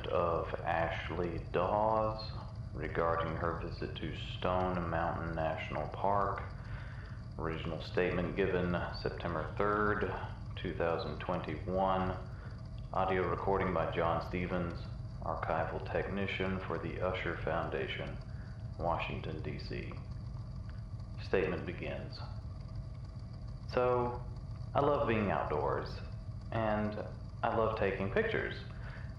statement of Ashley Dawes regarding her visit to Stone Mountain National Park. Original statement given September 3rd, 2021. Audio recording by John Stevens, archival technician for the Usher Foundation, Washington, D.C. Statement begins. So, I love being outdoors, and I love taking pictures.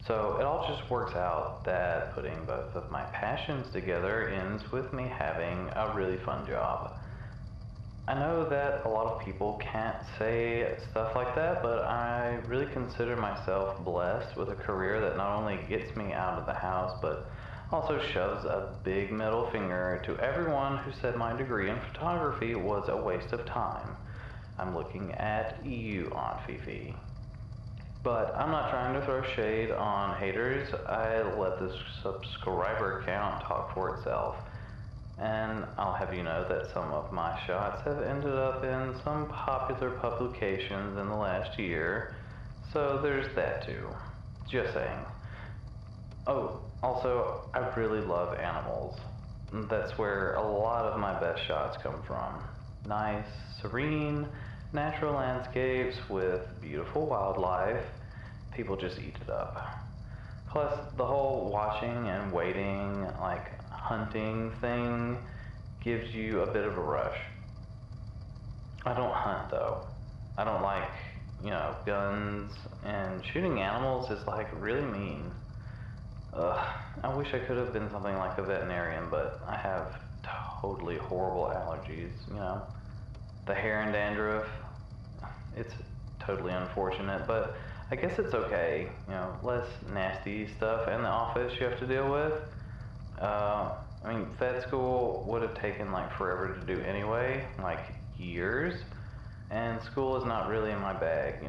So it all just works out that putting both of my passions together ends with me having a really fun job. I know that a lot of people can't say stuff like that, but I really consider myself blessed with a career that not only gets me out of the house, but also shoves a big middle finger to everyone who said my degree in photography was a waste of time. I'm looking at you, Aunt Fifi. But I'm not trying to throw shade on haters. I let the subscriber count talk for itself. And I'll have you know that some of my shots have ended up in some popular publications in the last year. So there's that too. Just saying. Oh, also, I really love animals. That's where a lot of my best shots come from. Nice, serene, natural landscapes with beautiful wildlife. People just eat it up. Plus, the whole watching and waiting, like hunting thing, gives you a bit of a rush. I don't hunt though. I don't like, guns, and shooting animals is like really mean. I wish I could have been something like a veterinarian, but I have totally horrible allergies, The hair and dandruff, it's totally unfortunate, but I guess it's okay, less nasty stuff in the office you have to deal with. Vet school would have taken like forever to do anyway, like years, and school is not really in my bag,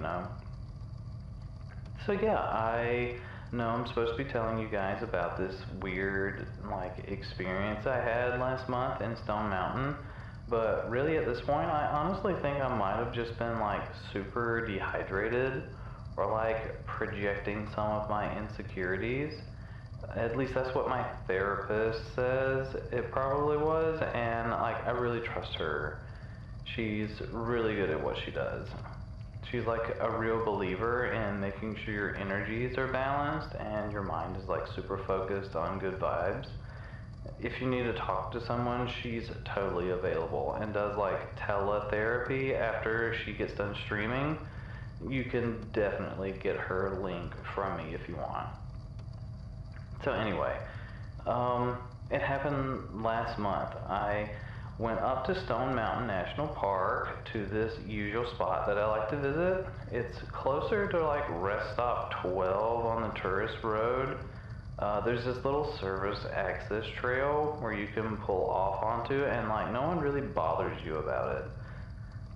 So yeah, I know I'm supposed to be telling you guys about this weird, experience I had last month in Stone Mountain. But really at this point, I honestly think I might have just been super dehydrated or projecting some of my insecurities. At least that's what my therapist says it probably was, and I really trust her. She's really good at what she does. She's a real believer in making sure your energies are balanced and your mind is super focused on good vibes. If you need to talk to someone, she's totally available and does teletherapy after she gets done streaming. You can definitely get her link from me if you want. So anyway, it happened last month. I went up to Stone Mountain National Park to this usual spot that I like to visit. It's closer to rest stop 12 on the tourist road. There's this little service access trail where you can pull off onto, and no one really bothers you about it.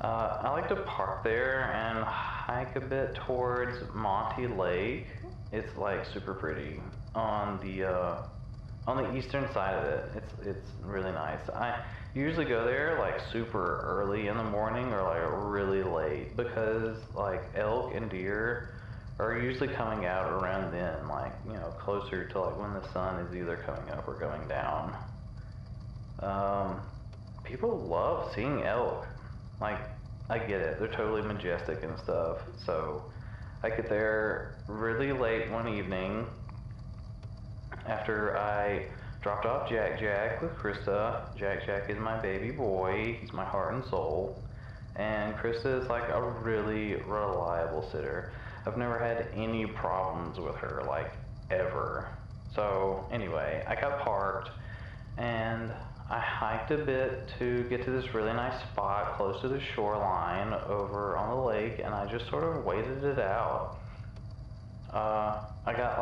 I like to park there and hike a bit towards Monty Lake. It's super pretty on the eastern side of it. It's really nice. I usually go there super early in the morning or really late because elk and deer are usually coming out around then, closer to when the sun is either coming up or going down. People love seeing elk. I get it, they're totally majestic and stuff. So I get there really late one evening after I dropped off Jack with Krista. Jack is my baby boy, he's my heart and soul. And Krista is a really reliable sitter. I've never had any problems with her, ever. So anyway, I got parked and I hiked a bit to get to this really nice spot close to the shoreline over on the lake, and I just sort of waited it out. I got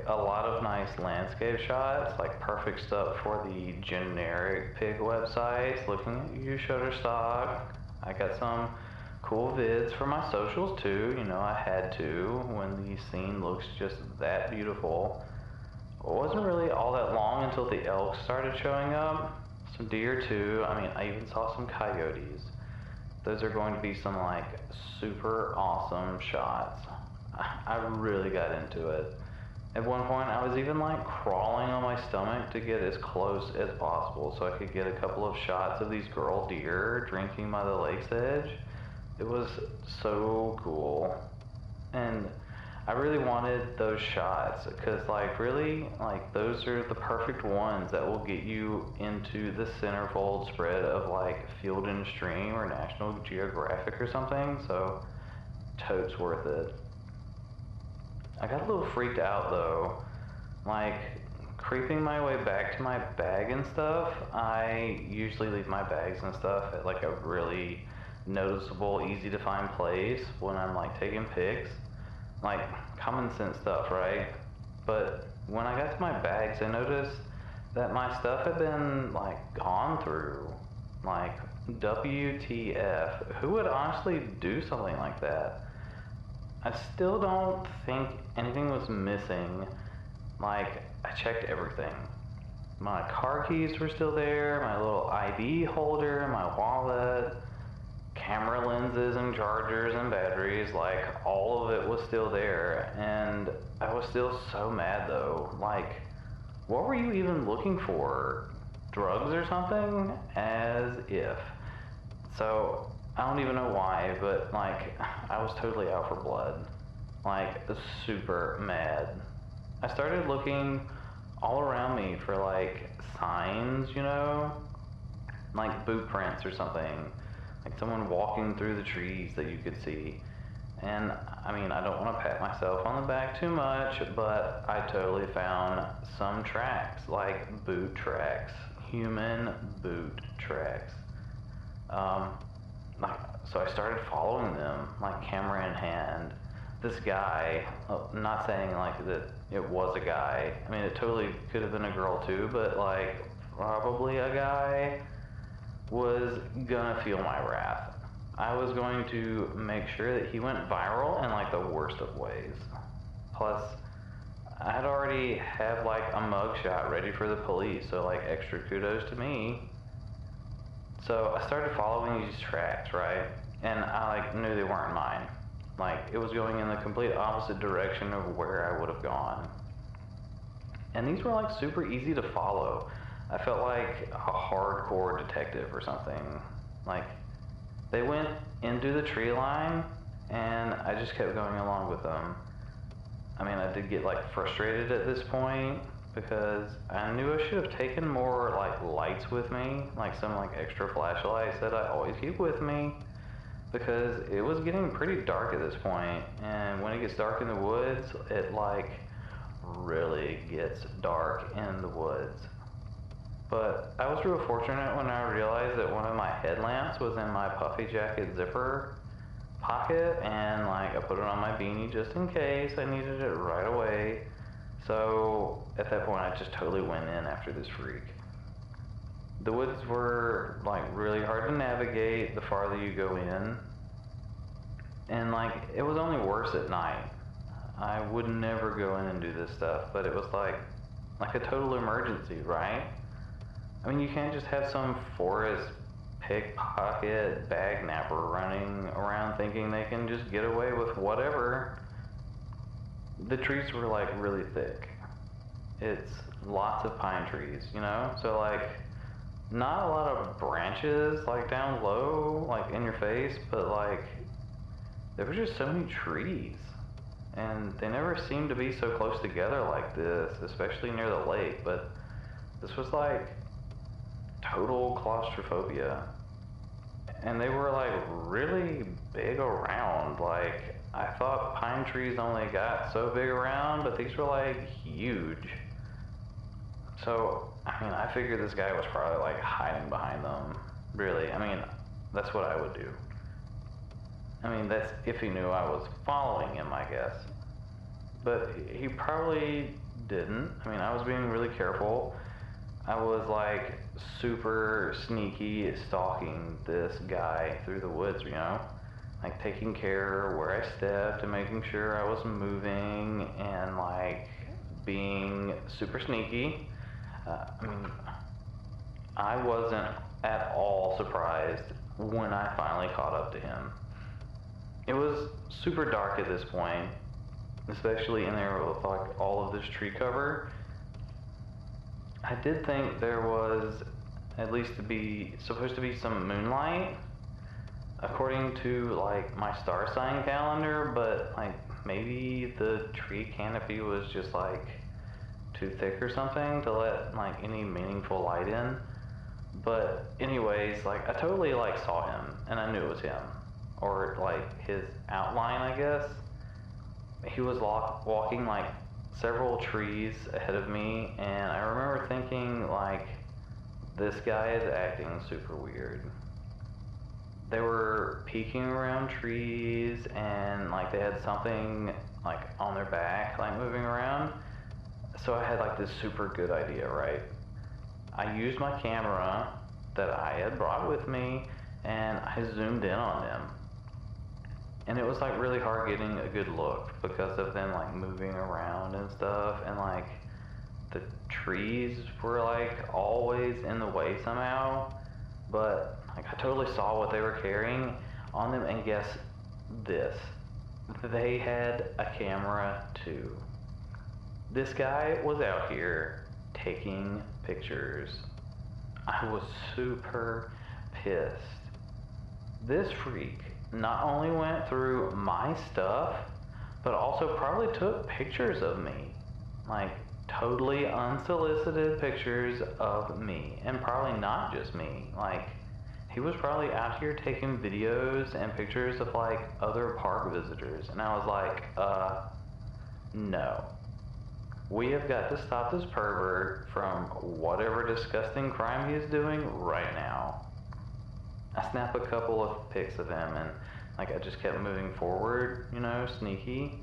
a lot of nice landscape shots, perfect stuff for the generic pig websites, looking at you, Shutterstock. I got some cool vids for my socials too, I had to when the scene looks just that beautiful. It wasn't really all that long until the elk started showing up. Some deer too. I even saw some coyotes. Those are going to be some super awesome shots. I really got into it. At one point, I was even like crawling on my stomach to get as close as possible so I could get a couple of shots of these girl deer drinking by the lake's edge. It was so cool. And I really wanted those shots because, like, really, like, those are the perfect ones that will get you into the centerfold spread of, like, Field and Stream or National Geographic or something. So, totes worth it. I got a little freaked out though. Like, creeping my way back to my bag and stuff, I usually leave my bags and stuff at like a really noticeable, easy to find place when I'm like taking pics. Like, common sense stuff, right? But when I got to my bags, I noticed that my stuff had been like gone through. Like, WTF? Who would honestly do something like that? I still don't think anything was missing. Like, I checked everything. My car keys were still there, my little ID holder, my wallet, camera lenses and chargers and batteries, like, all of it was still there. And I was still so mad though. Like, what were you even looking for? Drugs or something? As if. So, I don't even know why, but like, I was totally out for blood. Like, super mad. I started looking all around me for like signs, you know? Like boot prints or something. Like someone walking through the trees that you could see. And I mean, I don't want to pat myself on the back too much, but I totally found some tracks, like boot tracks, human boot tracks. Like, so I started following them, like camera in hand. This guy, not saying like that it was a guy. I mean, it totally could have been a girl too, but like probably a guy was gonna feel my wrath. I was going to make sure that he went viral in like the worst of ways. Plus, I had already had like a mugshot ready for the police, so like extra kudos to me. So I started following these tracks, right? And I like knew they weren't mine. Like, it was going in the complete opposite direction of where I would have gone. And these were like super easy to follow. I felt like a hardcore detective or something. Like, they went into the tree line and I just kept going along with them. I mean, I did get like frustrated at this point because I knew I should have taken more like lights with me, like some like extra flashlights that I always keep with me, because it was getting pretty dark at this point, and when it gets dark in the woods, it like really gets dark in the woods. But I was real fortunate when I realized that one of my headlamps was in my puffy jacket zipper pocket, and like I put it on my beanie just in case I needed it right away. So at that point I just totally went in after this freak. The woods were like really hard to navigate the farther you go in, and like it was only worse at night. I would never go in and do this stuff, but it was like a total emergency, right? I mean, you can't just have some forest pickpocket bag napper running around thinking they can just get away with whatever. The trees were like really thick. It's lots of pine trees, you know? So like, not a lot of branches like down low, like in your face, but like, there were just so many trees. And they never seemed to be so close together like this, especially near the lake, but this was like total claustrophobia. And they were like really big around. Like, I thought pine trees only got so big around, but these were like huge. So, I mean, I figured this guy was probably like hiding behind them. Really, I mean, that's what I would do. I mean, that's if he knew I was following him, I guess. But he probably didn't. I mean, I was being really careful. I was like super sneaky stalking this guy through the woods, you know? Like taking care where I stepped and making sure I wasn't moving and like being super sneaky. I mean, I wasn't at all surprised when I finally caught up to him. It was super dark at this point, especially in there with like all of this tree cover. I did think there was at least supposed to be some moonlight according to like my star sign calendar, but like maybe the tree canopy was just like too thick or something to let like any meaningful light in. But anyways, like I totally like saw him and I knew it was him, or like his outline, I guess. He was walking like several trees ahead of me, and I remember thinking like, this guy is acting super weird. They were peeking around trees and like they had something like on their back like moving around. So I had like this super good idea, right? I used my camera that I had brought with me and I zoomed in on them. And it was like really hard getting a good look because of them like moving around and stuff, and like the trees were like always in the way somehow. But like I totally saw what they were carrying on them, and guess this, they had a camera too. This guy was out here taking pictures. I was super pissed. This freak not only went through my stuff, but also probably took pictures of me. Like totally unsolicited pictures of me, and probably not just me. Like he was probably out here taking videos and pictures of like other park visitors, and I was like, no. We have got to stop this pervert from whatever disgusting crime he is doing right now. I snapped a couple of pics of him, and like I just kept moving forward, you know, sneaky.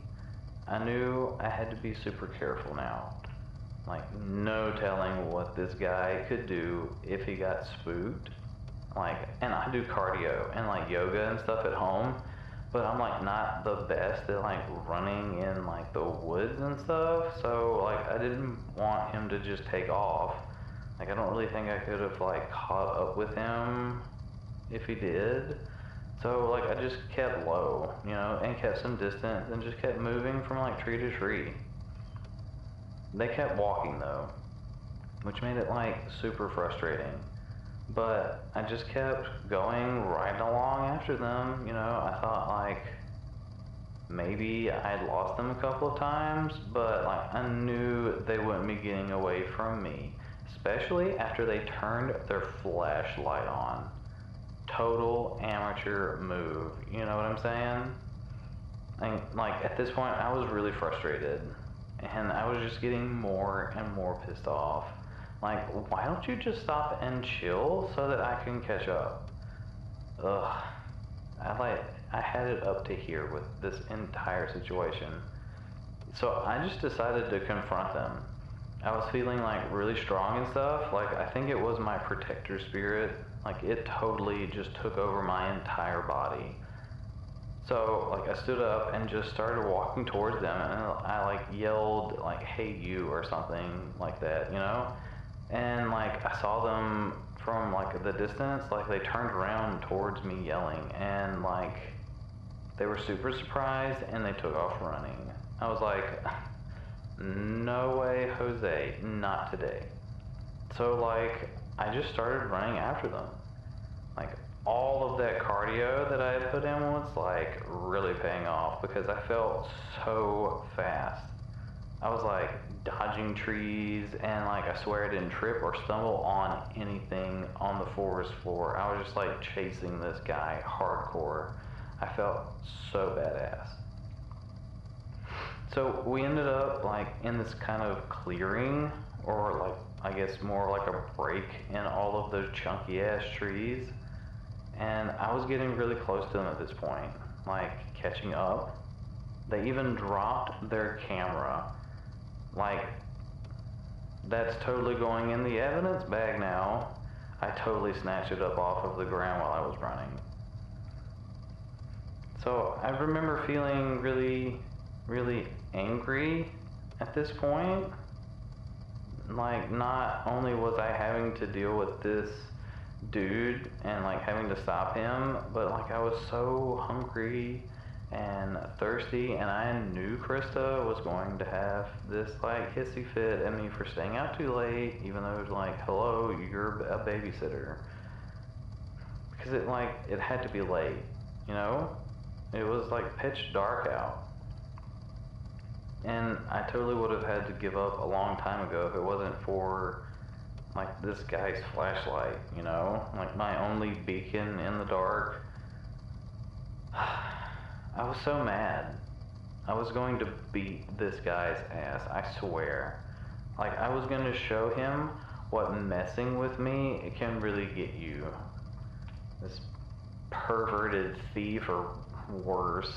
I knew I had to be super careful now. Like no telling what this guy could do if he got spooked. Like, and I do cardio and like yoga and stuff at home, but I'm like not the best at like running in like the woods and stuff. So like I didn't want him to just take off. Like I don't really think I could have like caught up with him if he did. So like I just kept low, you know, and kept some distance and just kept moving from like tree to tree. They kept walking though, which made it like super frustrating. But I just kept going right along after them, you know. I thought like maybe I'd lost them a couple of times, but like I knew they wouldn't be getting away from me, especially after they turned their flashlight on. Total amateur move, you know what I'm saying? And like at this point I was really frustrated, and I was just getting more and more pissed off. Like, why don't you just stop and chill so that I can catch up? Ugh. I had it up to here with this entire situation. So I just decided to confront them. I was feeling like really strong and stuff. Like I think it was my protector spirit. Like it totally just took over my entire body. So like I stood up and just started walking towards them, and I like yelled like, "Hey you," or something like that, you know? And like I saw them from like the distance, like they turned around towards me yelling, and like they were super surprised and they took off running. I was like, no way, Jose, not today. So like I just started running after them. Like all of that cardio that I had put in was like really paying off because I felt so fast. I was like dodging trees, and like I swear I didn't trip or stumble on anything on the forest floor. I was just like chasing this guy hardcore. I felt so badass. So we ended up like in this kind of clearing, or like I guess more like a break in all of those chunky ass trees. And I was getting really close to them at this point, like catching up. They even dropped their camera. Like, that's totally going in the evidence bag now. I totally snatched it up off of the ground while I was running. So I remember feeling really, really angry at this point. Like, not only was I having to deal with this dude and like having to stop him, but like I was so hungry and thirsty, and I knew Krista was going to have this like hissy fit at me for staying out too late, even though it was like, hello, you're a babysitter. Because it had to be late, you know? It was like pitch dark out. And I totally would have had to give up a long time ago if it wasn't for like this guy's flashlight, you know? Like my only beacon in the dark. I was so mad. I was going to beat this guy's ass, I swear. Like, I was going to show him what messing with me can really get you. This perverted thief, or worse,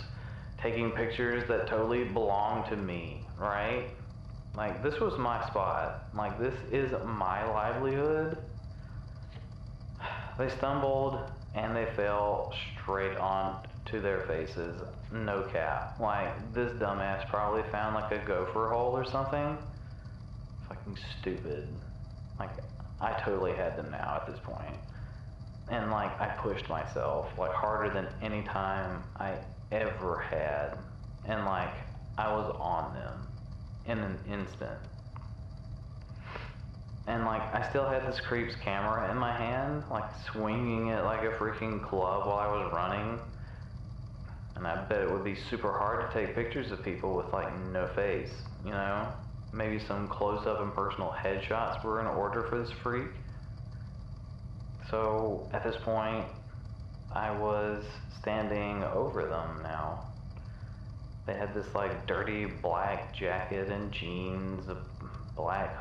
taking pictures that totally belong to me, right? Like, this was my spot. Like, this is my livelihood. They stumbled and they fell straight on to their faces. No cap. Like, this dumbass probably found like a gopher hole or something. Fucking stupid. Like, I totally had them now at this point. And like, I pushed myself like harder than any time I ever had. And like, I was on them in an instant. And like, I still had this creep's camera in my hand, like swinging it like a freaking club while I was running. And I bet it would be super hard to take pictures of people with like no face, you know? Maybe some close-up and personal headshots were in order for this freak. So at this point, I was standing over them now. They had this like dirty black jacket and jeans, a black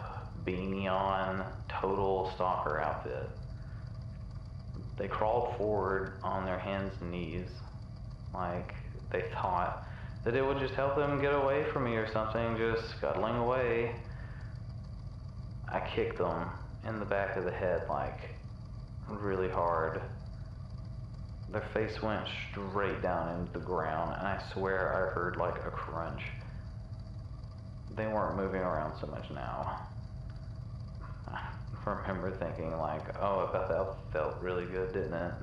beanie on, total stalker outfit. They crawled forward on their hands and knees, like they thought that it would just help them get away from me or something, just scuttling away. I kicked them in the back of the head, like really hard. Their face went straight down into the ground, and I swear I heard like a crunch. They weren't moving around so much now. I remember thinking like, oh, I bet that felt really good, didn't it?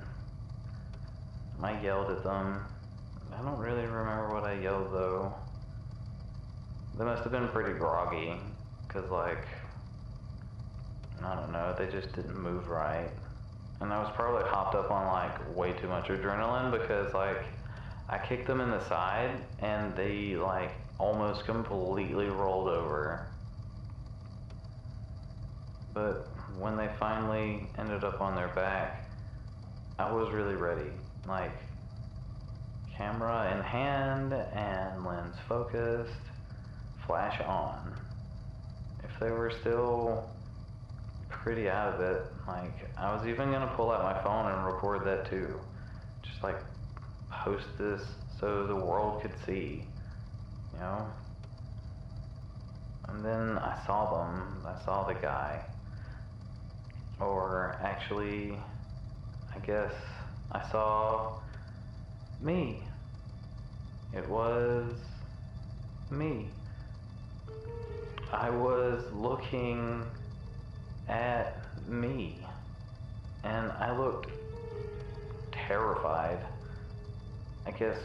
I yelled at them. I don't really remember what I yelled though. They must have been pretty groggy, cause like, I don't know, they just didn't move right. And I was probably hopped up on like way too much adrenaline, because like, I kicked them in the side and they like almost completely rolled over. But when they finally ended up on their back, I was really ready. Like, camera in hand and lens focused, flash on. If they were still pretty out of it, like, I was even gonna pull out my phone and record that too. Just like, post this so the world could see, you know? And then I saw them. I saw the guy. Or actually, I guess I saw me. It was me. I was looking at me, and I looked terrified. I guess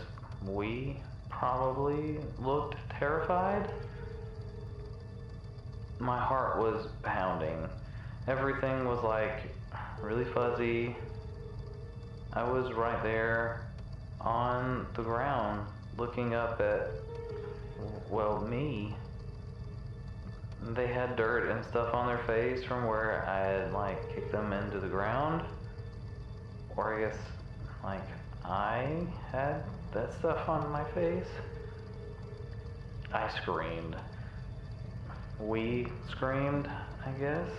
we probably looked terrified. My heart was pounding. Everything was like really fuzzy. I was right there on the ground looking up at, well, me. They had dirt and stuff on their face from where I had like kicked them into the ground. Or I guess like I had that stuff on my face. I screamed. We screamed, I guess.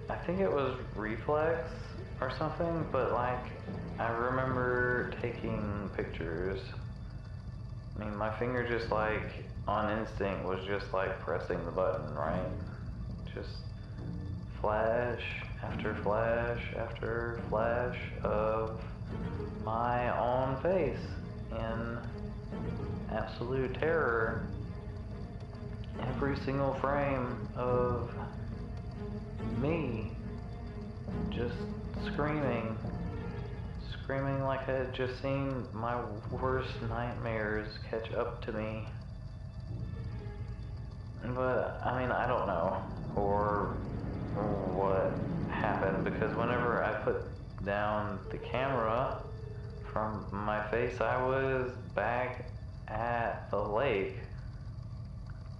I think it was reflex or something, but like, I remember taking pictures. I mean, my finger just like, on instinct, was just like pressing the button, right? Just flash after flash after flash of my own face in absolute terror. Every single frame of me just screaming, screaming like I had just seen my worst nightmares catch up to me. But, I mean, I don't know, or what happened, because whenever I put down the camera from my face, I was back at the lake,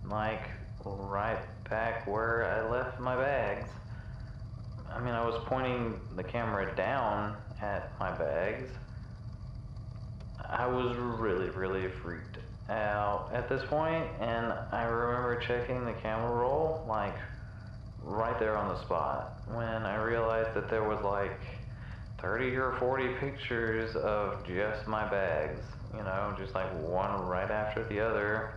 like right back where I left my bags. I mean, I was pointing the camera down at my bags. I was really, really freaked out at this point, and I remember checking the camera roll, like, right there on the spot, when I realized that there was like 30 or 40 pictures of just my bags, you know, just like one right after the other.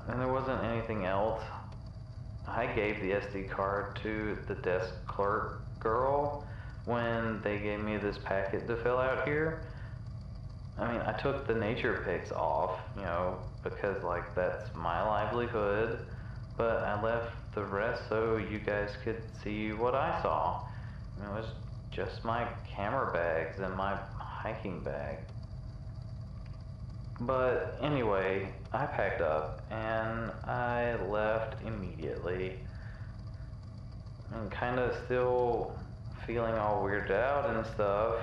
And there wasn't anything else. I gave the SD card to the desk clerk girl when they gave me this packet to fill out here. I mean, I took the nature pics off, you know, because like that's my livelihood, but I left the rest so you guys could see what I saw. You know, it was just my camera bags and my hiking bag. But anyway, I packed up and I left immediately. And kind of still feeling all weirded out and stuff.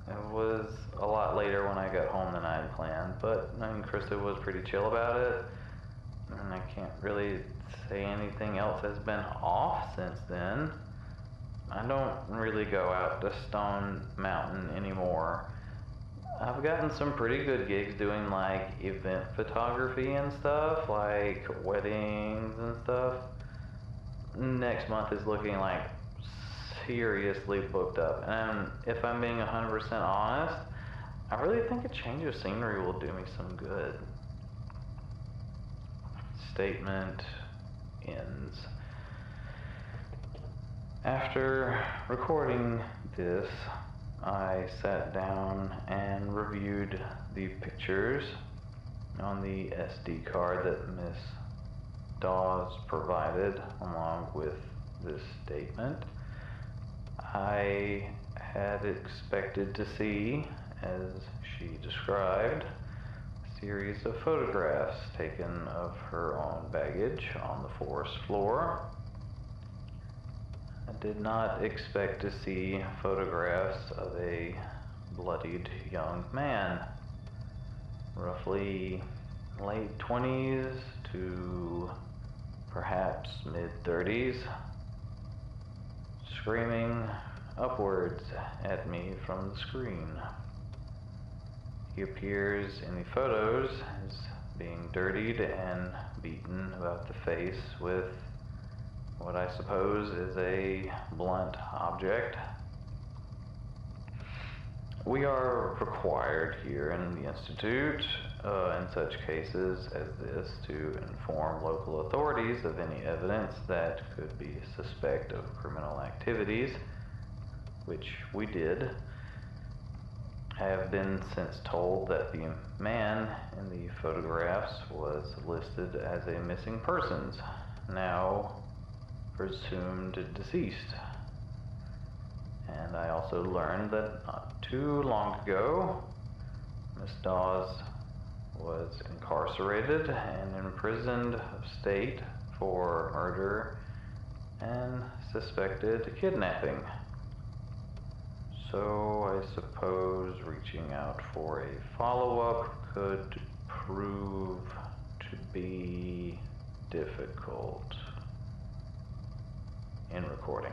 It was a lot later when I got home than I had planned, but I mean, Krista was pretty chill about it. And I can't really say anything else has been off since then. I don't really go out to Stone Mountain anymore. I've gotten some pretty good gigs doing like event photography and stuff, like weddings and stuff. Next month is looking like seriously booked up, and if I'm being 100% honest, I really think a change of scenery will do me some good. Statement ends. After recording this, I sat down and reviewed the pictures on the SD card that Miss Dawes provided along with this statement. I had expected to see, as she described, a series of photographs taken of her own baggage on the forest floor. I did not expect to see photographs of a bloodied young man, roughly late 20s to perhaps mid-30s, screaming upwards at me from the screen. He appears in the photos as being dirtied and beaten about the face with what I suppose is a blunt object. We are required here in the Institute, in such cases as this, to inform local authorities of any evidence that could be suspect of criminal activities, which we did. I have been since told that the man in the photographs was listed as a missing persons, now presumed deceased. And I also learned that not too long ago, Miss Dawes was incarcerated and imprisoned of state for murder and suspected kidnapping. So I suppose reaching out for a follow-up could prove to be difficult in recording.